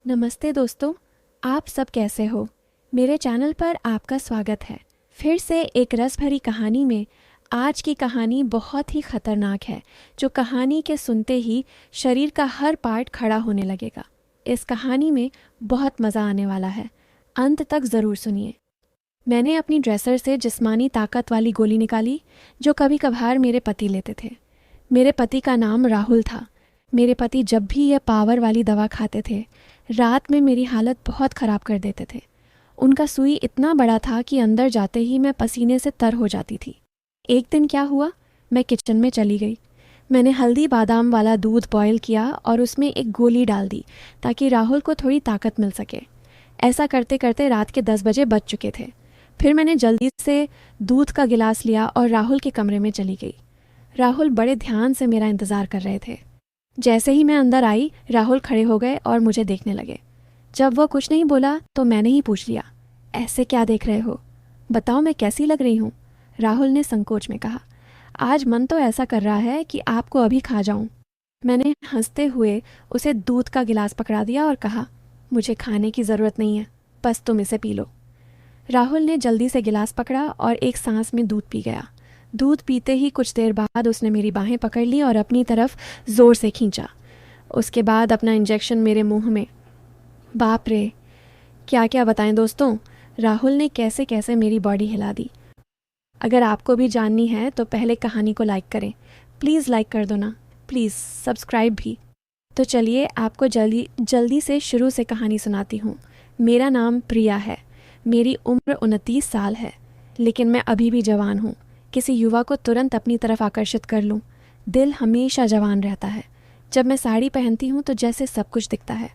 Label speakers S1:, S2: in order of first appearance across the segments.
S1: नमस्ते दोस्तों, आप सब कैसे हो। मेरे चैनल पर आपका स्वागत है। फिर से एक रस भरी कहानी में आज की कहानी बहुत ही खतरनाक है, जो कहानी के सुनते ही शरीर का हर पार्ट खड़ा होने लगेगा। इस कहानी में बहुत मज़ा आने वाला है, अंत तक ज़रूर सुनिए। मैंने अपनी ड्रेसर से जिस्मानी ताकत वाली गोली निकाली, जो कभी कभार मेरे पति लेते थे। मेरे पति का नाम राहुल था। मेरे पति जब भी यह पावर वाली दवा खाते थे, रात में मेरी हालत बहुत ख़राब कर देते थे। उनका सुई इतना बड़ा था कि अंदर जाते ही मैं पसीने से तर हो जाती थी। एक दिन क्या हुआ, मैं किचन में चली गई। मैंने हल्दी बादाम वाला दूध बॉयल किया और उसमें एक गोली डाल दी ताकि राहुल को थोड़ी ताकत मिल सके। ऐसा करते करते रात के 10 बजे बज चुके थे। फिर मैंने जल्दी से दूध का गिलास लिया और राहुल के कमरे में चली गई। राहुल बड़े ध्यान से मेरा इंतज़ार कर रहे थे। जैसे ही मैं अंदर आई, राहुल खड़े हो गए और मुझे देखने लगे। जब वह कुछ नहीं बोला तो मैंने ही पूछ लिया, ऐसे क्या देख रहे हो? बताओ मैं कैसी लग रही हूँ? राहुल ने संकोच में कहा, आज मन तो ऐसा कर रहा है कि आपको अभी खा जाऊं। मैंने हंसते हुए उसे दूध का गिलास पकड़ा दिया और कहा, मुझे खाने की ज़रूरत नहीं है, बस तुम इसे पी लो। राहुल ने जल्दी से गिलास पकड़ा और एक सांस में दूध पी गया। दूध पीते ही कुछ देर बाद उसने मेरी बाहें पकड़ ली और अपनी तरफ ज़ोर से खींचा। उसके बाद अपना इंजेक्शन मेरे मुंह में। बाप रे, क्या क्या बताएं दोस्तों, राहुल ने कैसे कैसे मेरी बॉडी हिला दी। अगर आपको भी जाननी है तो पहले कहानी को लाइक करें। प्लीज़ लाइक कर दो ना, प्लीज़ सब्सक्राइब भी। तो चलिए आपको जल्दी जल्दी से शुरू से कहानी सुनाती हूँ। मेरा नाम प्रिया है। मेरी उम्र 29 साल है, लेकिन मैं अभी भी जवान हूँ। किसी युवा को तुरंत अपनी तरफ आकर्षित कर लूँ। दिल हमेशा जवान रहता है। जब मैं साड़ी पहनती हूँ तो जैसे सब कुछ दिखता है।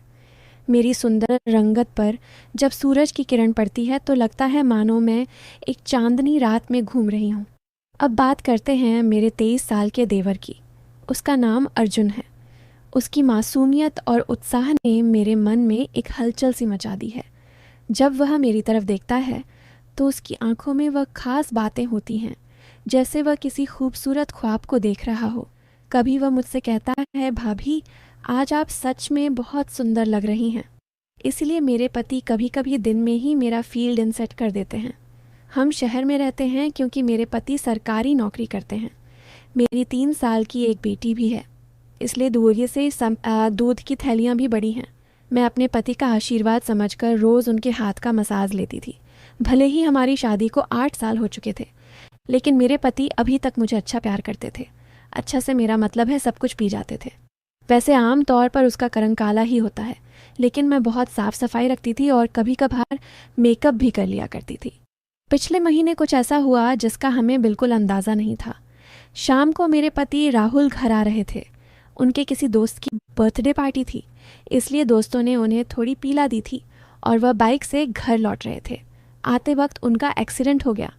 S1: मेरी सुंदर रंगत पर जब सूरज की किरण पड़ती है तो लगता है मानो मैं एक चांदनी रात में घूम रही हूँ। अब बात करते हैं मेरे 23 साल के देवर की। उसका नाम अर्जुन है। उसकी मासूमियत और उत्साह ने मेरे मन में एक हलचल सी मचा दी है। जब वह मेरी तरफ देखता है तो उसकी आंखों में वह खास बातें होती हैं, जैसे वह किसी खूबसूरत ख्वाब को देख रहा हो। कभी वह मुझसे कहता है, भाभी आज आप सच में बहुत सुंदर लग रही हैं। इसलिए मेरे पति कभी कभी दिन में ही मेरा फील्ड इन सेट कर देते हैं। हम शहर में रहते हैं क्योंकि मेरे पति सरकारी नौकरी करते हैं। मेरी 3 साल की एक बेटी भी है, इसलिए दूर से दूध की थैलियाँ भी बड़ी हैं। मैं अपने पति का आशीर्वाद समझकर रोज़ उनके हाथ का मसाज लेती थी। भले ही हमारी शादी को 8 साल हो चुके थे, लेकिन मेरे पति अभी तक मुझे अच्छा प्यार करते थे। अच्छा से मेरा मतलब है सब कुछ पी जाते थे। वैसे आम तौर पर उसका रंग काला ही होता है, लेकिन मैं बहुत साफ सफाई रखती थी और कभी कभार मेकअप भी कर लिया करती थी। पिछले महीने कुछ ऐसा हुआ जिसका हमें बिल्कुल अंदाज़ा नहीं था। शाम को मेरे पति राहुल घर आ रहे थे। उनके किसी दोस्त की बर्थडे पार्टी थी, इसलिए दोस्तों ने उन्हें थोड़ी पीला दी थी और वह बाइक से घर लौट रहे थे। आते वक्त उनका एक्सीडेंट हो गया।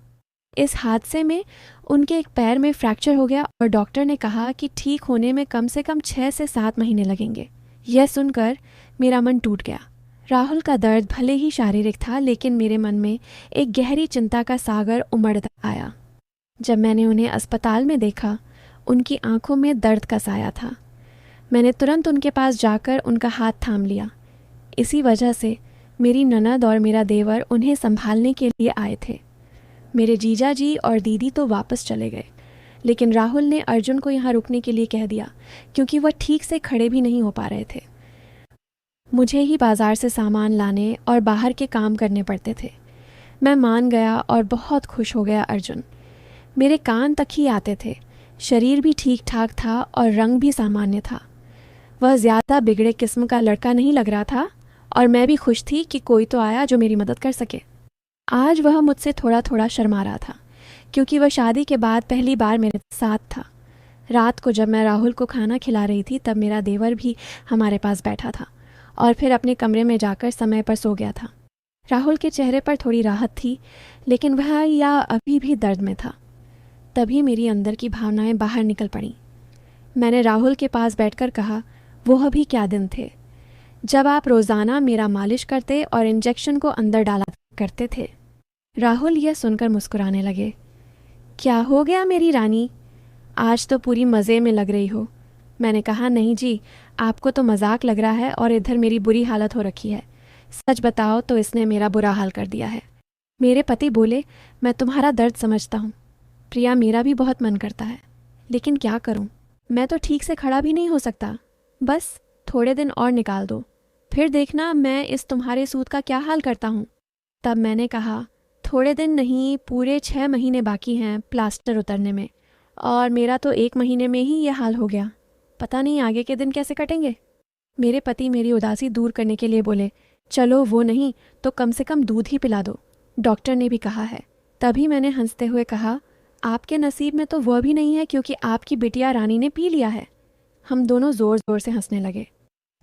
S1: इस हादसे में उनके एक पैर में फ्रैक्चर हो गया और डॉक्टर ने कहा कि ठीक होने में कम से कम 6 से 7 महीने लगेंगे। यह सुनकर मेरा मन टूट गया। राहुल का दर्द भले ही शारीरिक था, लेकिन मेरे मन में एक गहरी चिंता का सागर उमड़ आया। जब मैंने उन्हें अस्पताल में देखा, उनकी आंखों में दर्द का साया था। मैंने तुरंत उनके पास जाकर उनका हाथ थाम लिया। इसी वजह से मेरी ननद और मेरा देवर उन्हें संभालने के लिए आए थे। मेरे जीजा जी और दीदी तो वापस चले गए, लेकिन राहुल ने अर्जुन को यहाँ रुकने के लिए कह दिया, क्योंकि वह ठीक से खड़े भी नहीं हो पा रहे थे। मुझे ही बाज़ार से सामान लाने और बाहर के काम करने पड़ते थे। मैं मान गया और बहुत खुश हो गया। अर्जुन मेरे कान तक ही आते थे। शरीर भी ठीक ठाक था और रंग भी सामान्य था। वह ज़्यादा बिगड़े किस्म का लड़का नहीं लग रहा था और मैं भी खुश थी कि कोई तो आया जो मेरी मदद कर सके। आज वह मुझसे थोड़ा थोड़ा शर्मा रहा था, क्योंकि वह शादी के बाद पहली बार मेरे साथ था। रात को जब मैं राहुल को खाना खिला रही थी, तब मेरा देवर भी हमारे पास बैठा था और फिर अपने कमरे में जाकर समय पर सो गया था। राहुल के चेहरे पर थोड़ी राहत थी, लेकिन वह या अभी भी दर्द में था। तभी मेरी अंदर की भावनाएं बाहर निकल पड़ीं। मैंने राहुल के पास बैठकर कहा, वो अभी क्या दिन थे जब आप रोज़ाना मेरा मालिश करते और इंजेक्शन को अंदर डाला करते थे। राहुल यह सुनकर मुस्कुराने लगे। क्या हो गया मेरी रानी, आज तो पूरी मज़े में लग रही हो। मैंने कहा, नहीं जी, आपको तो मजाक लग रहा है और इधर मेरी बुरी हालत हो रखी है। सच बताओ तो इसने मेरा बुरा हाल कर दिया है। मेरे पति बोले, मैं तुम्हारा दर्द समझता हूँ प्रिया, मेरा भी बहुत मन करता है, लेकिन क्या करूँ, मैं तो ठीक से खड़ा भी नहीं हो सकता। बस थोड़े दिन और निकाल दो, फिर देखना मैं इस तुम्हारे सूत का क्या हाल करता हूँ। तब मैंने कहा, थोड़े दिन नहीं, पूरे 6 महीने बाकी हैं प्लास्टर उतरने में, और मेरा तो 1 महीने में ही ये हाल हो गया। पता नहीं आगे के दिन कैसे कटेंगे। मेरे पति मेरी उदासी दूर करने के लिए बोले, चलो वो नहीं तो कम से कम दूध ही पिला दो, डॉक्टर ने भी कहा है। तभी मैंने हंसते हुए कहा, आपके नसीब में तो वह भी नहीं है क्योंकि आपकी बिटिया रानी ने पी लिया है। हम दोनों ज़ोर ज़ोर से हंसने लगे।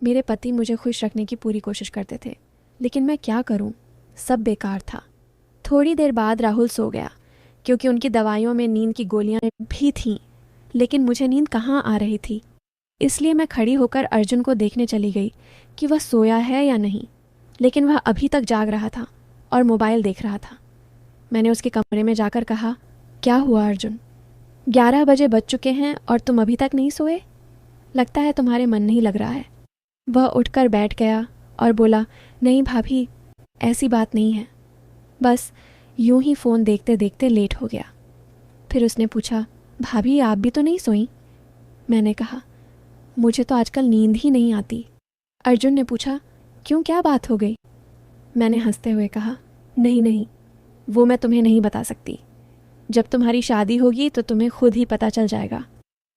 S1: मेरे पति मुझे खुश रखने की पूरी कोशिश करते थे, लेकिन मैं क्या करूं, सब बेकार था। थोड़ी देर बाद राहुल सो गया क्योंकि उनकी दवाइयों में नींद की गोलियां भी थीं, लेकिन मुझे नींद कहाँ आ रही थी। इसलिए मैं खड़ी होकर अर्जुन को देखने चली गई कि वह सोया है या नहीं, लेकिन वह अभी तक जाग रहा था और मोबाइल देख रहा था। मैंने उसके कमरे में जाकर कहा, क्या हुआ अर्जुन, 11 बजे बज चुके हैं और तुम अभी तक नहीं सोए? लगता है तुम्हारे मन नहीं लग रहा है। वह उठकर बैठ गया और बोला, नहीं भाभी, ऐसी बात नहीं है, बस यूं ही फ़ोन देखते देखते लेट हो गया। फिर उसने पूछा, भाभी आप भी तो नहीं सोई? मैंने कहा, मुझे तो आजकल नींद ही नहीं आती। अर्जुन ने पूछा, क्यों, क्या बात हो गई? मैंने हंसते हुए कहा, नहीं नहीं, वो मैं तुम्हें नहीं बता सकती। जब तुम्हारी शादी होगी तो तुम्हें खुद ही पता चल जाएगा।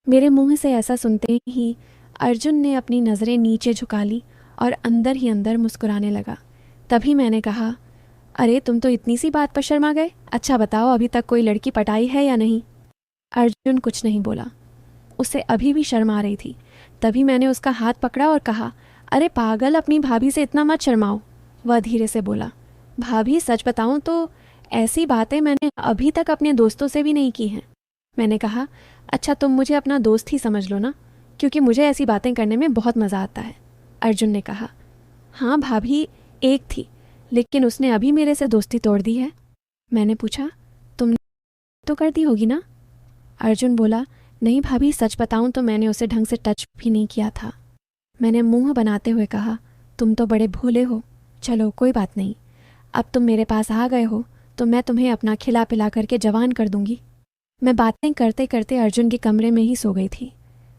S1: मेरे मुंह से ऐसा सुनते ही अर्जुन ने अपनी नज़रें नीचे झुका ली और अंदर ही अंदर मुस्कुराने लगा। तभी मैंने कहा, अरे तुम तो इतनी सी बात पर शर्मा गए। अच्छा बताओ, अभी तक कोई लड़की पटाई है या नहीं? अर्जुन कुछ नहीं बोला, उसे अभी भी शर्म आ रही थी। तभी मैंने उसका हाथ पकड़ा और कहा, अरे पागल, अपनी भाभी से इतना मत शर्माओ। वह धीरे से बोला, भाभी सच बताऊं तो ऐसी बातें मैंने अभी तक अपने दोस्तों से भी नहीं की हैं। मैंने कहा, अच्छा तुम मुझे अपना दोस्त ही समझ लो ना, क्योंकि मुझे ऐसी बातें करने में बहुत मज़ा आता है। अर्जुन ने कहा, हाँ भाभी, एक थी, लेकिन उसने अभी मेरे से दोस्ती तोड़ दी है। मैंने पूछा, तुमने तो कर दी होगी ना? अर्जुन बोला, नहीं भाभी, सच बताऊं तो मैंने उसे ढंग से टच भी नहीं किया था। मैंने मुंह बनाते हुए कहा, तुम तो बड़े भोले हो। चलो कोई बात नहीं, अब तुम मेरे पास आ गए हो तो मैं तुम्हें अपना खिला पिला करके जवान कर दूंगी। मैं बातें करते करते अर्जुन के कमरे में ही सो गई थी।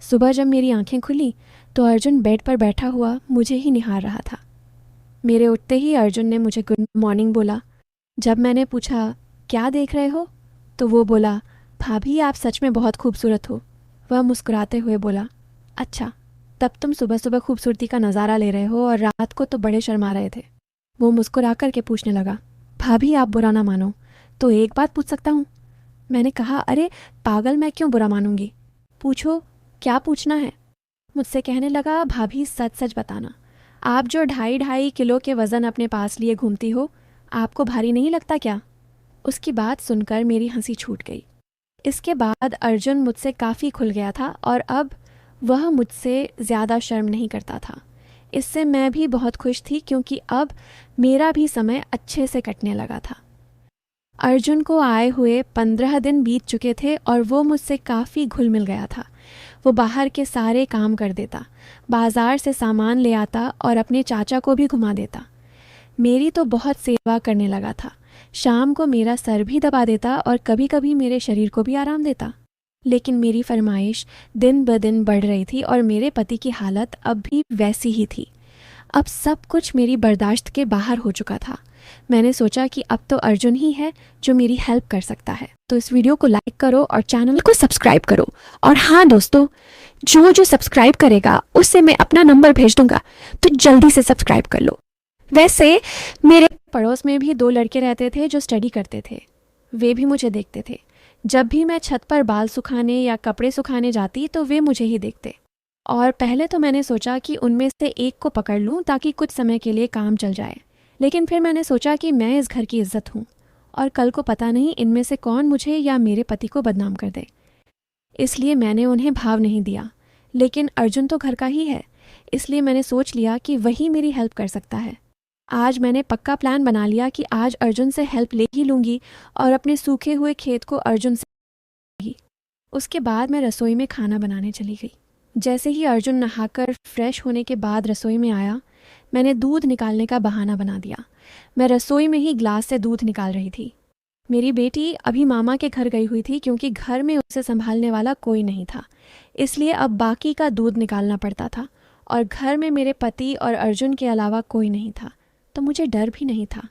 S1: सुबह जब मेरी आंखें खुली तो अर्जुन बेड पर बैठा हुआ मुझे ही निहार रहा था। मेरे उठते ही अर्जुन ने मुझे गुड मॉर्निंग बोला। जब मैंने पूछा, क्या देख रहे हो, तो वो बोला, भाभी आप सच में बहुत खूबसूरत हो। वह मुस्कुराते हुए बोला, अच्छा, तब तुम सुबह सुबह खूबसूरती का नज़ारा ले रहे हो और रात को तो बड़े शर्मा रहे थे। वो मुस्कुरा कर के पूछने लगा, भाभी आप बुरा ना मानो तो एक बात पूछ सकता हूँ? मैंने कहा, अरे पागल, मैं क्यों बुरा मानूंगी, पूछो, क्या पूछना है? मुझसे कहने लगा, भाभी सच सच बताना, आप जो 2.5 किलो के वज़न अपने पास लिए घूमती हो, आपको भारी नहीं लगता क्या? उसकी बात सुनकर मेरी हंसी छूट गई। इसके बाद अर्जुन मुझसे काफ़ी खुल गया था और अब वह मुझसे ज़्यादा शर्म नहीं करता था। इससे मैं भी बहुत खुश थी क्योंकि अब मेरा भी समय अच्छे से कटने लगा था। अर्जुन को आए हुए 15 दिन बीत चुके थे और वो मुझसे काफ़ी घुल मिल गया था। वो बाहर के सारे काम कर देता, बाज़ार से सामान ले आता और अपने चाचा को भी घुमा देता। मेरी तो बहुत सेवा करने लगा था। शाम को मेरा सर भी दबा देता और कभी कभी मेरे शरीर को भी आराम देता। लेकिन मेरी फरमाइश दिन ब दिन बढ़ रही थी और मेरे पति की हालत अब भी वैसी ही थी। अब सब कुछ मेरी बर्दाश्त के बाहर हो चुका था। मैंने सोचा कि अब तो अर्जुन ही है जो मेरी हेल्प कर सकता है। तो इस वीडियो को लाइक करो और चैनल को सब्सक्राइब करो। और हाँ दोस्तों, जो जो सब्सक्राइब करेगा उससे मैं अपना नंबर भेज दूंगा, तो जल्दी से सब्सक्राइब कर लो। वैसे मेरे पड़ोस में भी 2 लड़के रहते थे जो स्टडी करते थे। वे भी मुझे देखते थे। जब भी मैं छत पर बाल सुखाने या कपड़े सुखाने जाती तो वे मुझे ही देखते। और पहले तो मैंने सोचा कि उनमें से एक को पकड़ लूं ताकि कुछ समय के लिए काम चल जाए, लेकिन फिर मैंने सोचा कि मैं इस घर की इज्जत हूं और कल को पता नहीं इनमें से कौन मुझे या मेरे पति को बदनाम कर दे। इसलिए मैंने उन्हें भाव नहीं दिया। लेकिन अर्जुन तो घर का ही है, इसलिए मैंने सोच लिया कि वही मेरी हेल्प कर सकता है। आज मैंने पक्का प्लान बना लिया कि आज अर्जुन से हेल्प ले ही लूँगी और अपने सूखे हुए खेत को अर्जुन से लूँगी। उसके बाद मैं रसोई में खाना बनाने चली गई। जैसे ही अर्जुन नहाकर फ्रेश होने के बाद रसोई में आया, मैंने दूध निकालने का बहाना बना दिया। मैं रसोई में ही ग्लास से दूध निकाल रही थी। मेरी बेटी अभी मामा के घर गई हुई थी क्योंकि घर में उसे संभालने वाला कोई नहीं था, इसलिए अब बाकी का दूध निकालना पड़ता था और घर में मेरे पति और अर्जुन के अलावा कोई नहीं था, तो मुझे डर भी नहीं था।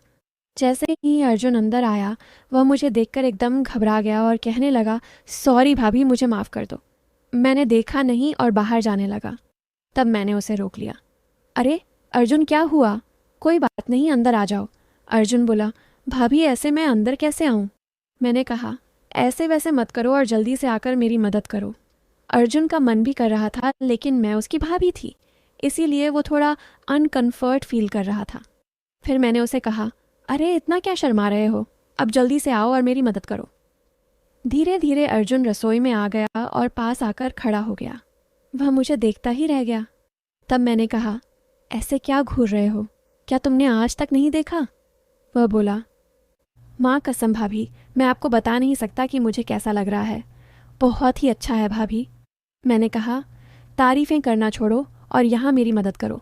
S1: जैसे ही अर्जुन अंदर आया, वह मुझे देखकर एकदम घबरा गया और कहने लगा, सॉरी भाभी, मुझे माफ़ कर दो। मैंने देखा नहीं और बाहर जाने लगा। तब मैंने उसे रोक लिया। अरे अर्जुन, क्या हुआ? कोई बात नहीं, अंदर आ जाओ। अर्जुन बोला, भाभी ऐसे मैं अंदर कैसे आऊँ? मैंने कहा, ऐसे वैसे मत करो और जल्दी से आकर मेरी मदद करो। अर्जुन का मन भी कर रहा था, लेकिन मैं उसकी भाभी थी, इसीलिए वो थोड़ा अनकम्फर्ट फील कर रहा था। फिर मैंने उसे कहा, अरे इतना क्या शर्मा रहे हो? अब जल्दी से आओ और मेरी मदद करो। धीरे धीरे अर्जुन रसोई में आ गया और पास आकर खड़ा हो गया। वह मुझे देखता ही रह गया। तब मैंने कहा, ऐसे क्या घूर रहे हो? क्या तुमने आज तक नहीं देखा? वह बोला, माँ कसम भाभी, मैं आपको बता नहीं सकता कि मुझे कैसा लग रहा है। बहुत ही अच्छा है भाभी। मैंने कहा, तारीफ़ें करना छोड़ो और यहाँ मेरी मदद करो।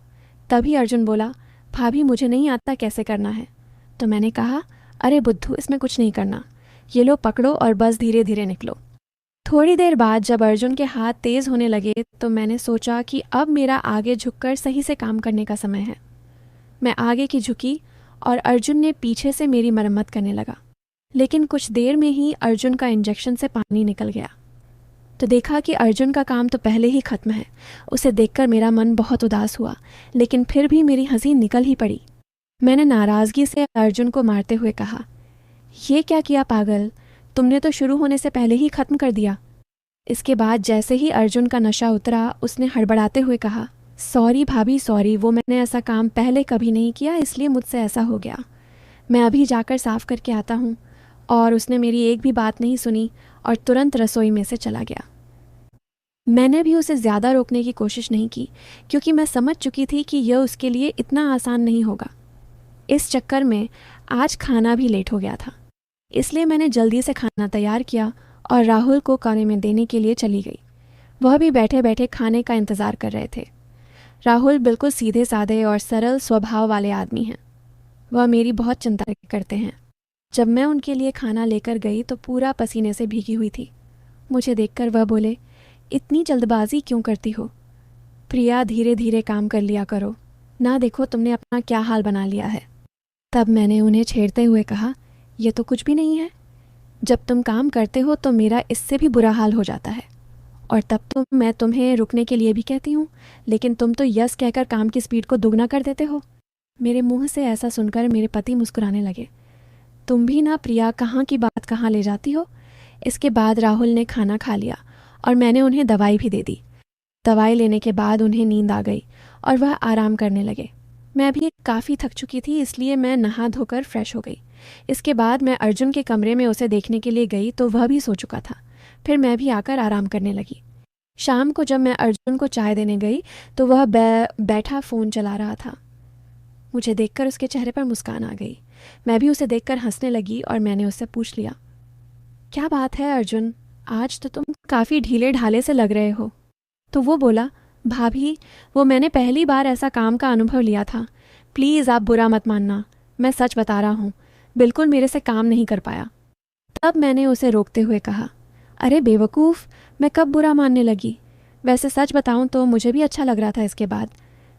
S1: तभी अर्जुन बोला, भाभी मुझे नहीं आता कैसे करना है। तो मैंने कहा, अरे बुद्धू, इसमें कुछ नहीं करना, ये लो पकड़ो और बस धीरे धीरे निकलो। थोड़ी देर बाद जब अर्जुन के हाथ तेज़ होने लगे तो मैंने सोचा कि अब मेरा आगे झुककर सही से काम करने का समय है। मैं आगे की झुकी और अर्जुन ने पीछे से मेरी मरम्मत करने लगा। लेकिन कुछ देर में ही अर्जुन का इंजेक्शन से पानी निकल गया। तो देखा कि अर्जुन का काम तो पहले ही ख़त्म है। उसे देखकर मेरा मन बहुत उदास हुआ, लेकिन फिर भी मेरी हंसी निकल ही पड़ी। मैंने नाराज़गी से अर्जुन को मारते हुए कहा, ये क्या किया पागल, तुमने तो शुरू होने से पहले ही ख़त्म कर दिया। इसके बाद जैसे ही अर्जुन का नशा उतरा, उसने हड़बड़ाते हुए कहा, सॉरी भाभी सॉरी, वो मैंने ऐसा काम पहले कभी नहीं किया, इसलिए मुझसे ऐसा हो गया। मैं अभी जाकर साफ़ करके आता हूँ। और उसने मेरी एक भी बात नहीं सुनी और तुरंत रसोई में से चला गया। मैंने भी उसे ज़्यादा रोकने की कोशिश नहीं की, क्योंकि मैं समझ चुकी थी कि यह उसके लिए इतना आसान नहीं होगा। इस चक्कर में आज खाना भी लेट हो गया था, इसलिए मैंने जल्दी से खाना तैयार किया और राहुल को कोने में देने के लिए चली गई। वह भी बैठे बैठे खाने का इंतज़ार कर रहे थे। राहुल बिल्कुल सीधे साधे और सरल स्वभाव वाले आदमी हैं। वह मेरी बहुत चिंता करते हैं। जब मैं उनके लिए खाना लेकर गई तो पूरा पसीने से भीगी हुई थी। मुझे देखकर वह बोले, इतनी जल्दबाजी क्यों करती हो? प्रिया, धीरे धीरे काम कर लिया करो ना, देखो तुमने अपना क्या हाल बना लिया है। तब मैंने उन्हें छेड़ते हुए कहा, यह तो कुछ भी नहीं है। जब तुम काम करते हो तो मेरा इससे भी बुरा हाल हो जाता है, और तब तो मैं तुम्हें रुकने के लिए भी कहती हूँ, लेकिन तुम तो यस कहकर काम की स्पीड को दुगना कर देते हो। मेरे मुंह से ऐसा सुनकर मेरे पति मुस्कुराने लगे। तुम भी ना प्रिया, कहाँ की बात कहाँ ले जाती हो। इसके बाद राहुल ने खाना खा लिया और मैंने उन्हें दवाई भी दे दी। दवाई लेने के बाद उन्हें नींद आ गई और वह आराम करने लगे। मैं भी काफ़ी थक चुकी थी, इसलिए मैं नहा धोकर फ्रेश हो गई। इसके बाद मैं अर्जुन के कमरे में उसे देखने के लिए गई तो वह भी सो चुका था। फिर मैं भी आकर आराम करने लगी। शाम को जब मैं अर्जुन को चाय देने गई तो वह बैठा फ़ोन चला रहा था। मुझे देखकर उसके चेहरे पर मुस्कान आ गई। मैं भी उसे देखकर हंसने लगी और मैंने उससे पूछ लिया, क्या बात है अर्जुन, आज तो तुम काफ़ी ढीले ढाले से लग रहे हो। तो वो बोला, भाभी वो मैंने पहली बार ऐसा काम का अनुभव लिया था। प्लीज़ आप बुरा मत मानना, मैं सच बता रहा हूँ, बिल्कुल मेरे से काम नहीं कर पाया। तब मैंने उसे रोकते हुए कहा, अरे बेवकूफ़, मैं कब बुरा मानने लगी। वैसे सच बताऊँ तो मुझे भी अच्छा लग रहा था। इसके बाद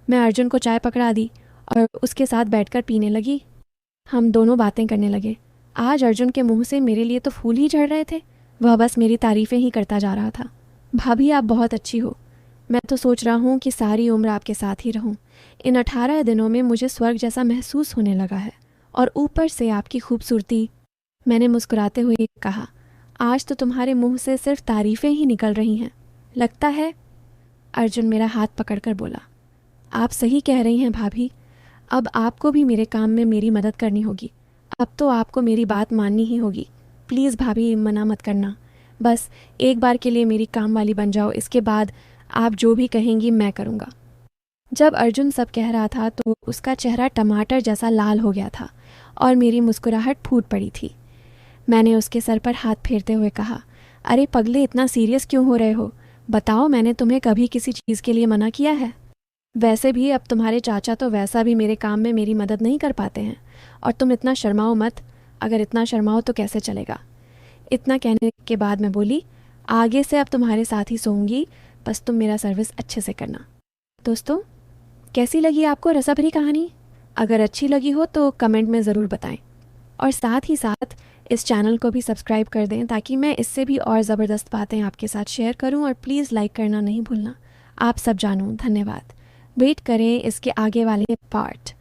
S1: मैं अर्जुन को चाय पकड़ा दी और उसके साथ बैठकर पीने लगी। हम दोनों बातें करने लगे। आज अर्जुन के मुंह से मेरे लिए तो फूल ही झड़ रहे थे। वह बस मेरी तारीफ़ें ही करता जा रहा था। भाभी आप बहुत अच्छी हो। मैं तो सोच रहा हूँ कि सारी उम्र आपके साथ ही रहूँ। इन 18 दिनों में मुझे स्वर्ग जैसा महसूस होने लगा है, और ऊपर से आपकी खूबसूरती। मैंने मुस्कुराते हुए कहा, आज तो तुम्हारे मुंह से सिर्फ तारीफ़ें ही निकल रही हैं, लगता है। अर्जुन मेरा हाथ पकड़कर बोला, आप सही कह रही हैं भाभी, अब आपको भी मेरे काम में मेरी मदद करनी होगी। अब तो आपको मेरी बात माननी ही होगी। प्लीज़ भाभी, मना मत करना, बस एक बार के लिए मेरी काम वाली बन जाओ। इसके बाद आप जो भी कहेंगी मैं करूँगा। जब अर्जुन सब कह रहा था तो उसका चेहरा टमाटर जैसा लाल हो गया था और मेरी मुस्कुराहट फूट पड़ी थी। मैंने उसके सर पर हाथ फेरते हुए कहा, अरे पगले, इतना सीरियस क्यों हो रहे हो? बताओ, मैंने तुम्हें कभी किसी चीज़ के लिए मना किया है? वैसे भी अब तुम्हारे चाचा तो वैसा भी मेरे काम में मेरी मदद नहीं कर पाते हैं, और तुम इतना शर्माओ मत। अगर इतना शर्माओ तो कैसे चलेगा। इतना कहने के बाद मैं बोली, आगे से अब तुम्हारे साथ ही सोऊंगी, बस तुम मेरा सर्विस अच्छे से करना। दोस्तों, कैसी लगी आपको रसाभरी कहानी? अगर अच्छी लगी हो तो कमेंट में ज़रूर बताएं, और साथ ही साथ इस चैनल को भी सब्सक्राइब कर दें ताकि मैं इससे भी और ज़बरदस्त बातें आपके साथ शेयर करूं। और प्लीज़ लाइक करना नहीं भूलना। आप सब जानूं, धन्यवाद। वेट करें इसके आगे वाले पार्ट।